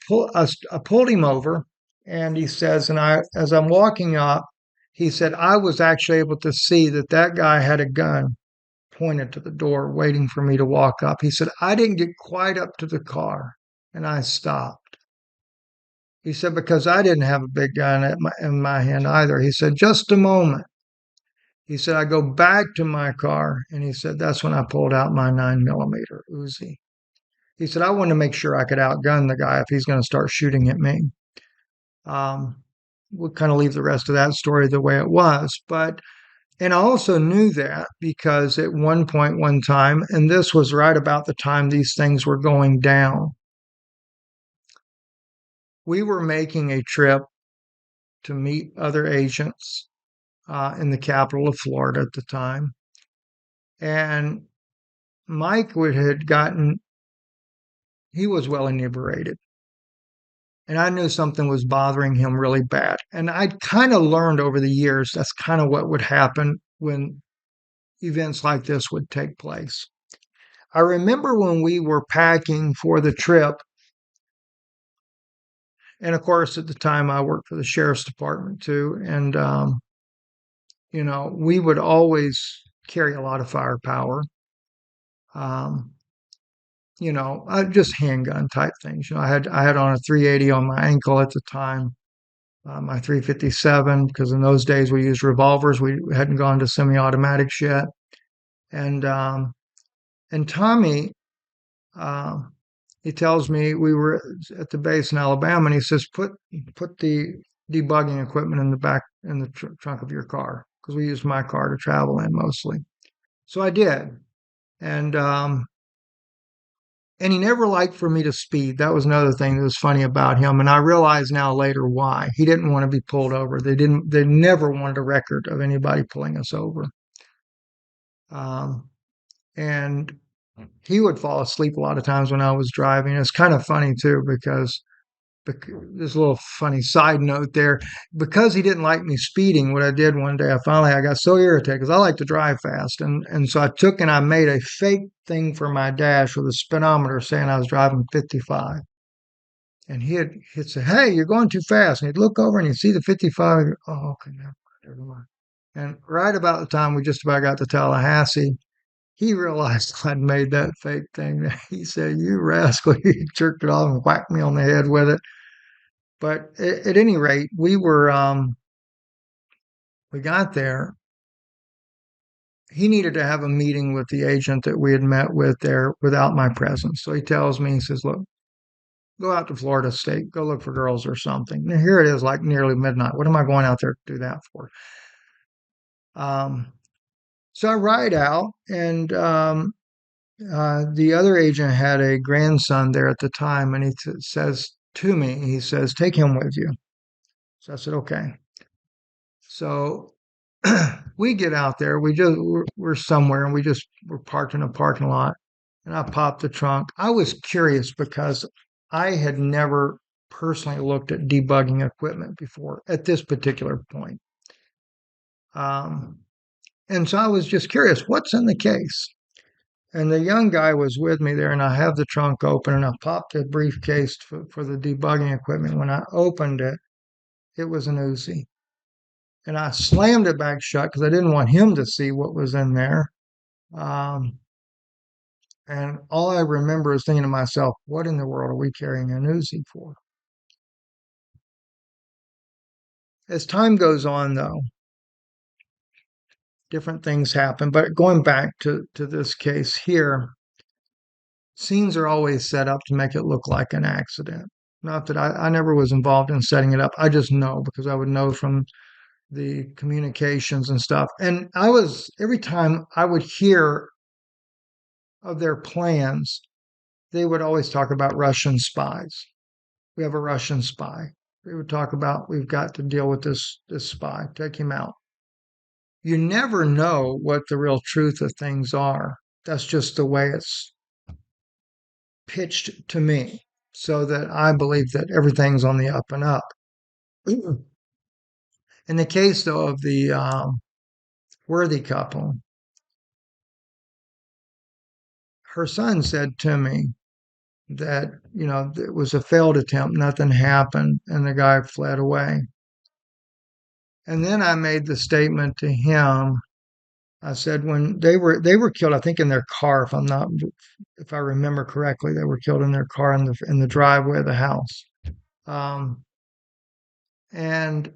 pulled him over, and he says, as I'm walking up, he said, I was actually able to see that guy had a gun pointed to the door, waiting for me to walk up. He said, I didn't get quite up to the car, and I stopped. He said, because I didn't have a big gun in my hand either. He said, just a moment. He said, I go back to my car, and he said, that's when I pulled out my 9mm Uzi. He said, I wanted to make sure I could outgun the guy if he's going to start shooting at me. We'll kind of leave the rest of that story the way it was. And I also knew that because at one time, and this was right about the time these things were going down, we were making a trip to meet other agents in the capital of Florida at the time. And Mike he was well inebriated. and I knew something was bothering him really bad. And I'd kind of learned over the years that's kind of what would happen when events like this would take place. I remember when we were packing for the trip, and of course, at the time I worked for the sheriff's department too, and we would always carry a lot of firepower. Um, just handgun type things. I had on a 380 on my ankle at the time, my 357, because in those days we used revolvers. We hadn't gone to semi-automatics yet, and Tommy, um, he tells me we were at the base in Alabama, and he says put the debugging equipment in the back in the trunk of your car because we used my car to travel in mostly. So I did, and and he never liked for me to speed. That was another thing that was funny about him. And I realize now later why. He didn't want to be pulled over. They never wanted a record of anybody pulling us over. Um, and he would fall asleep a lot of times when I was driving. It's kind of funny too, because there's a little funny side note there. Because he didn't like me speeding, what I did one day, I got so irritated because I like to drive fast, and so I took and I made a fake thing for my dash with a speedometer saying I was driving 55. And he'd say, "Hey, you're going too fast." And he'd look over and he'd see the 55. And go, oh, okay, never mind. And right about the time we just about got to Tallahassee, he realized I'd made that fake thing. He said, "You rascal!" He jerked it off and whacked me on the head with it. But at any rate, we got there. He needed to have a meeting with the agent that we had met with there without my presence. So he tells me, he says, "Look, go out to Florida State, go look for girls or something." Now, here it is, like nearly midnight. What am I going out there to do that for? Um, so I ride out, and the other agent had a grandson there at the time, and he says to me, he says, "Take him with you." So I said, "Okay." So we get out there. We're somewhere, and we're parked in a parking lot, and I popped the trunk. I was curious because I had never personally looked at debugging equipment before at this particular point. Um, and so I was just curious, what's in the case? And the young guy was with me there, and I have the trunk open, and I popped the briefcase for the debugging equipment. When I opened it, it was an Uzi. And I slammed it back shut because I didn't want him to see what was in there. Um, and all I remember is thinking to myself, what in the world are we carrying an Uzi for? As time goes on, though, different things happen. But going back to this case here, scenes are always set up to make it look like an accident. Not that I never was involved in setting it up. I just know because I would know from the communications and stuff. And every time I would hear of their plans, they would always talk about Russian spies. We have a Russian spy. They would talk about we've got to deal with this spy, take him out. You never know what the real truth of things are. That's just the way it's pitched to me, so that I believe that everything's on the up and up. In the case, though, of the Worthy couple, her son said to me that, it was a failed attempt, nothing happened, and the guy fled away. And then I made the statement to him. I said when they were killed, I think in their car, if I remember correctly, they were killed in their car in the driveway of the house. Um, and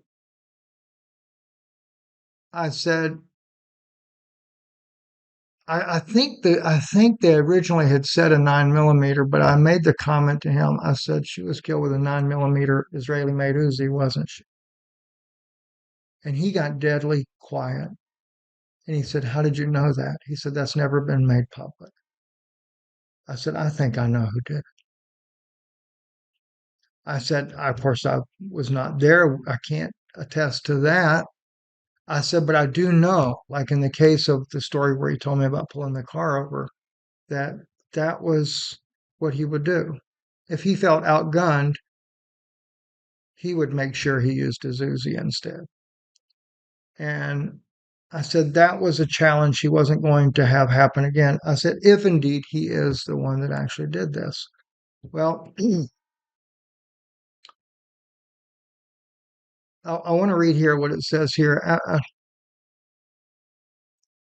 I said, I think they originally had said a 9 millimeter, but I made the comment to him. I said she was killed with a 9 millimeter Israeli made Uzi, wasn't she? And he got deadly quiet. And he said, "How did you know that?" He said, "That's never been made public." I said, "I think I know who did it." I said, "Of course, I was not there. I can't attest to that." I said, "But I do know, like in the case of the story where he told me about pulling the car over, that that was what he would do. If he felt outgunned, he would make sure he used his Uzi instead. And I said that was a challenge he wasn't going to have happen again. I said, if indeed he is the one that actually did this. Well, I want to read here what it says here.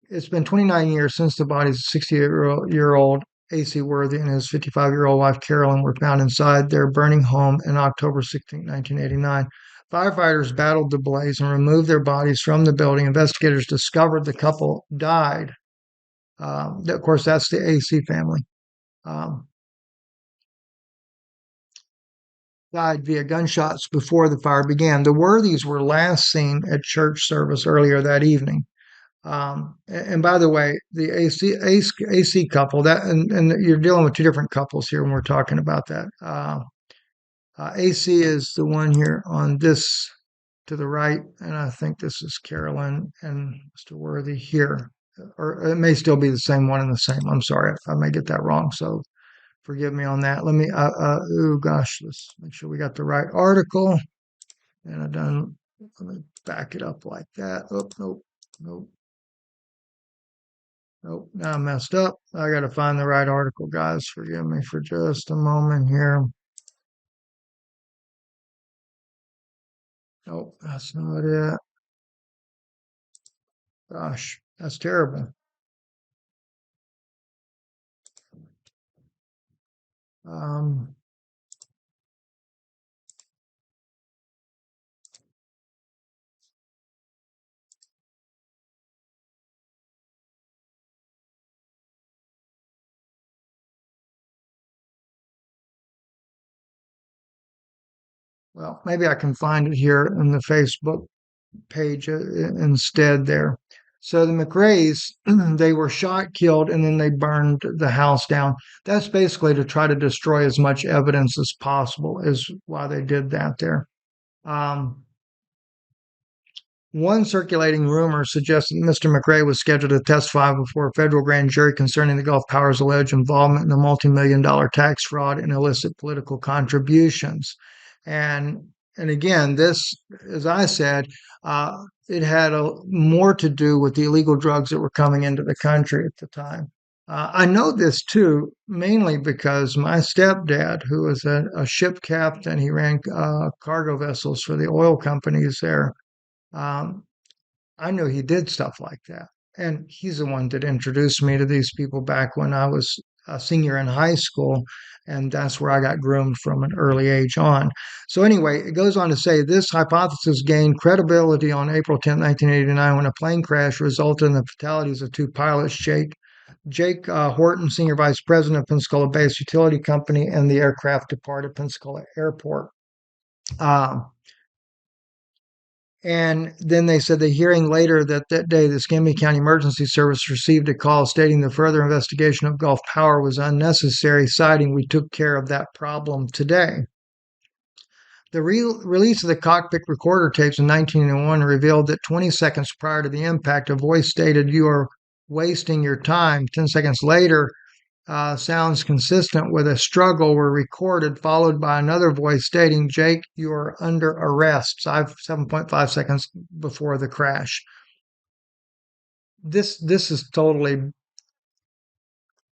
It's been 29 years since the bodies of 68-year-old A.C. Worthy and his 55-year-old wife Carolyn were found inside their burning home in October 16, 1989. Firefighters battled the blaze and removed their bodies from the building. Investigators discovered the couple died. Of course, that's the A.C. family. Died via gunshots before the fire began. The Worthies were last seen at church service earlier that evening. And by the way, the AC couple that and you're dealing with two different couples here when we're talking about that. AC is the one here on this to the right, and I think this is Carolyn and Mr. Worthy here, or it may still be the same one and the same. I'm sorry if I may get that wrong, so forgive me on that. Let me. Oh gosh, let's make sure we got the right article. And I've done. Let me back it up like that. Oh nope, nope. Nope, now I messed up. I got to find the right article, guys. Forgive me for just a moment here. Nope, that's not it. Gosh, that's terrible. Um, well, maybe I can find it here in the Facebook page instead there. So the McRae's, they were shot, killed, and then they burned the house down. That's basically to try to destroy as much evidence as possible, is why they did that there. One circulating rumor suggests that Mr. McRae was scheduled to testify before a federal grand jury concerning the Gulf Power's alleged involvement in the multi-million-dollar tax fraud and illicit political contributions. And again, this, as I said, it had more to do with the illegal drugs that were coming into the country at the time. I know this too, mainly because my stepdad, who was a ship captain, he ran cargo vessels for the oil companies there. Um, I knew he did stuff like that. And he's the one that introduced me to these people back when I was a senior in high school. And that's where I got groomed from an early age on. So, anyway, it goes on to say this hypothesis gained credibility on April 10, 1989, when a plane crash resulted in the fatalities of two pilots, Jake Horton, senior vice president of Pensacola Based Utility Company, and the aircraft departed Pensacola Airport. And then they said the hearing later that day, the Escambia County Emergency Service received a call stating the further investigation of Gulf Power was unnecessary, citing we took care of that problem today. The release of the cockpit recorder tapes in 1901 revealed that 20 seconds prior to the impact, a voice stated, "You are wasting your time." 10 seconds later, sounds consistent with a struggle were recorded, followed by another voice stating, "Jake, you are under arrest." 7.5 seconds before the crash. This is totally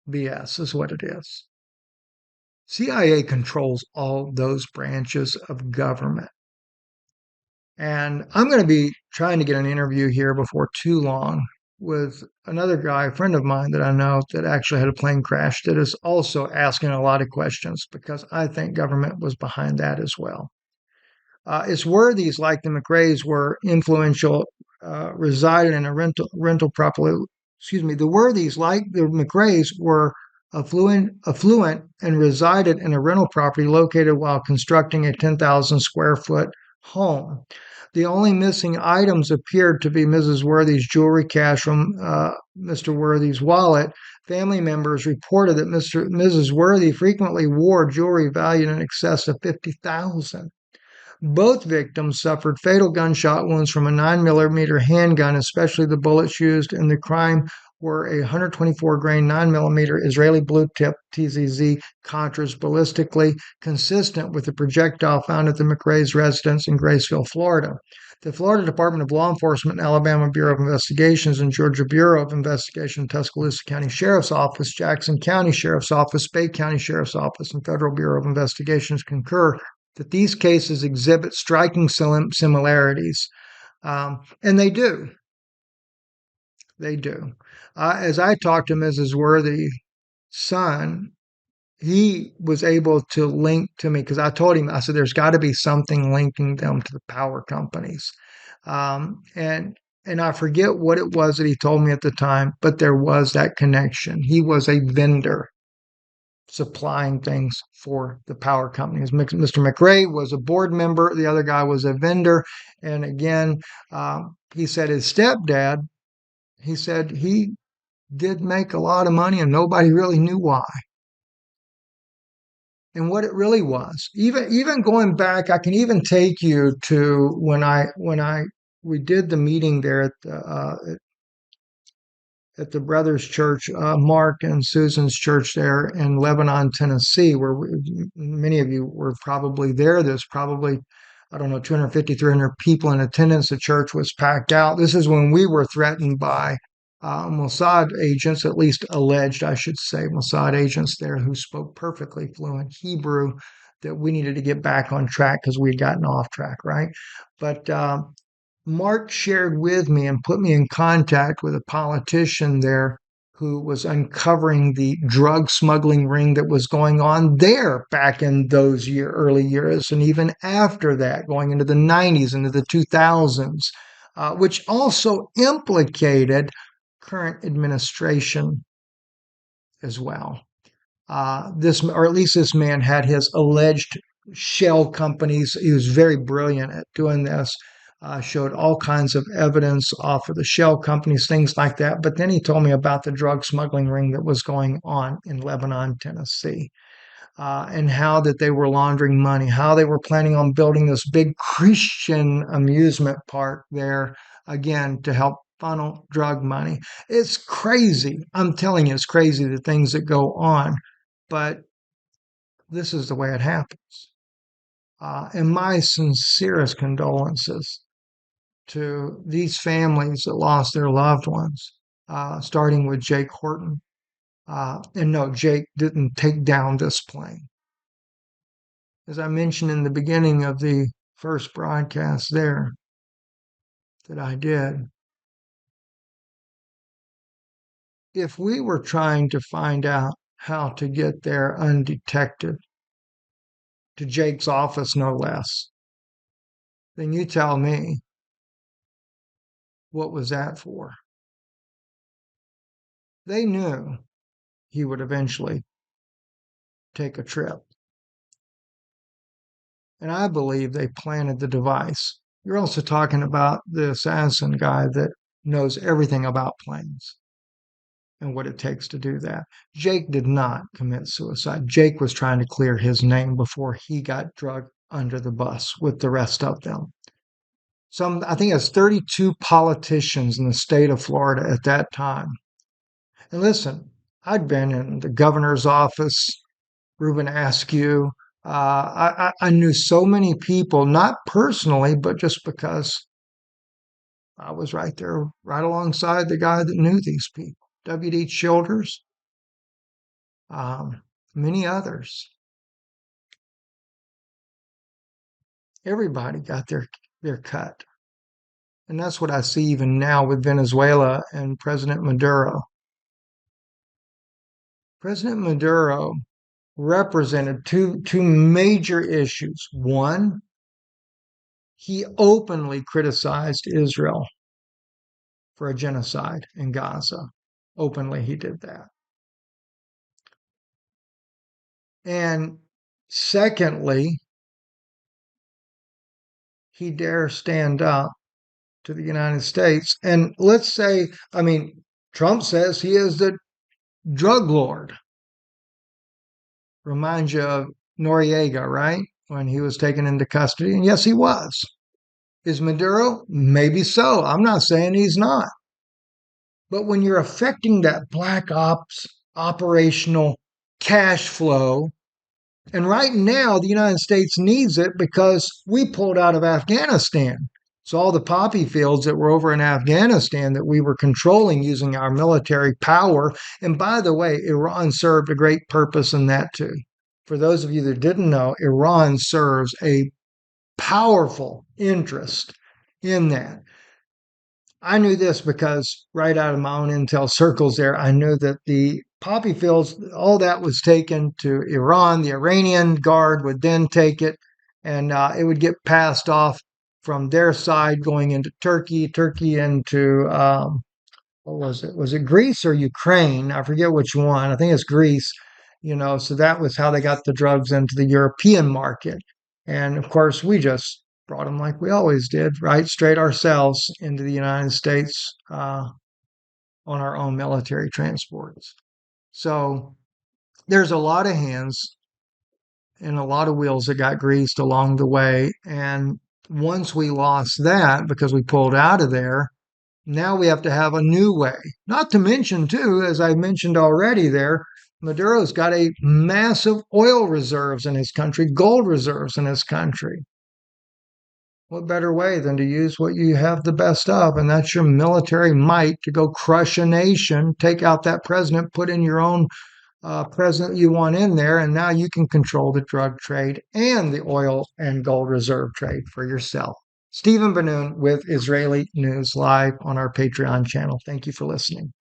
BS, is what it is. CIA controls all those branches of government. And I'm going to be trying to get an interview here before too long with another guy, a friend of mine that I know that actually had a plane crash, that is also asking a lot of questions, because I think government was behind that as well. It's Worthies like the McRae's were influential, resided in a rental property. Excuse me, the Worthies like the McRae's were affluent and resided in a rental property located while constructing a 10,000 square foot home. The only missing items appeared to be Mrs. Worthy's jewelry, cash from Mr. Worthy's wallet. Family members reported that Mrs. Worthy frequently wore jewelry valued in excess of $50,000. Both victims suffered fatal gunshot wounds from a 9mm handgun, especially the bullets used in the crime were a 124 grain 9mm Israeli blue tip TZZ Contras ballistically consistent with the projectile found at the McRae's residence in Graceville, Florida. The Florida Department of Law Enforcement, Alabama Bureau of Investigations, and Georgia Bureau of Investigation, Tuscaloosa County Sheriff's Office, Jackson County Sheriff's Office, Bay County Sheriff's Office, and Federal Bureau of Investigations concur that these cases exhibit striking similarities. And they do. They do. As I talked to Mrs. Worthy son, he was able to link to me because I told him, I said, there's got to be something linking them to the power companies. And I forget what it was that he told me at the time, but there was that connection. He was a vendor supplying things for the power companies. Mr. McRae was a board member. The other guy was a vendor. And again, he said his stepdad, he said he did make a lot of money and nobody really knew why and what it really was. Even going back, I can even take you to when we did the meeting there at the Brothers Church, Mark and Susan's church there in Lebanon, Tennessee, where many of you were probably there. There's probably, I don't know, 250, 300 people in attendance. The church was packed out. This is when we were threatened by Mossad agents, at least alleged, I should say, Mossad agents there who spoke perfectly fluent Hebrew, that we needed to get back on track because we had gotten off track, right? But Mark shared with me and put me in contact with a politician there who was uncovering the drug smuggling ring that was going on there back in those early years, and even after that, going into the 90s, into the 2000s, which also implicated current administration as well. Or at least this man had his alleged shell companies. He was very brilliant at doing this. Showed all kinds of evidence off of the shell companies, things like that. But then he told me about the drug smuggling ring that was going on in Lebanon, Tennessee, and how that they were laundering money, how they were planning on building this big Christian amusement park there, again, to help funnel drug money. It's crazy. I'm telling you, it's crazy the things that go on. But this is the way it happens. And my sincerest condolences to these families that lost their loved ones, starting with Jake Horton. And no, Jake didn't take down this plane. As I mentioned in the beginning of the first broadcast there that I did, if we were trying to find out how to get there undetected, to Jake's office no less, then you tell me, what was that for? They knew he would eventually take a trip. And I believe they planted the device. You're also talking about the assassin guy that knows everything about planes and what it takes to do that. Jake did not commit suicide. Jake was trying to clear his name before he got dragged under the bus with the rest of them. I think it was 32 politicians in the state of Florida at that time. And listen, I'd been in the governor's office, Reuben Askew. I knew so many people, not personally, but just because I was right there, right alongside the guy that knew these people. W.D. Childers, many others. Everybody got their cut. And that's what I see even now with Venezuela and President Maduro. President Maduro represented two major issues. One, he openly criticized Israel for a genocide in Gaza. Openly, he did that. And secondly, he dare stand up to the United States. And let's say, Trump says he is the drug lord. Reminds you of Noriega, right? When he was taken into custody. And yes, he was. Is Maduro? Maybe so. I'm not saying he's not. But when you're affecting that black ops operational cash flow, and right now the United States needs it because we pulled out of Afghanistan. So all the poppy fields that were over in Afghanistan that we were controlling using our military power. And by the way, Iran served a great purpose in that too. For those of you that didn't know, Iran serves a powerful interest in that. I knew this because right out of my own intel circles there, I knew that the poppy fields, all that was taken to Iran. The Iranian guard would then take it and it would get passed off from their side going into Turkey, Turkey into, what was it? Was it Greece or Ukraine? I forget which one. I think it's Greece. So that was how they got the drugs into the European market. And of course, we just brought them like we always did, right? Straight ourselves into the United States on our own military transports. So there's a lot of hands and a lot of wheels that got greased along the way. And once we lost that because we pulled out of there, now we have to have a new way. Not to mention, too, as I mentioned already there, Maduro's got a massive oil reserves in his country, gold reserves in his country. What better way than to use what you have the best of, and that's your military might to go crush a nation, take out that president, put in your own president you want in there, and now you can control the drug trade and the oil and gold reserve trade for yourself. Stephen Benoon with Israeli News Live on our Patreon channel. Thank you for listening.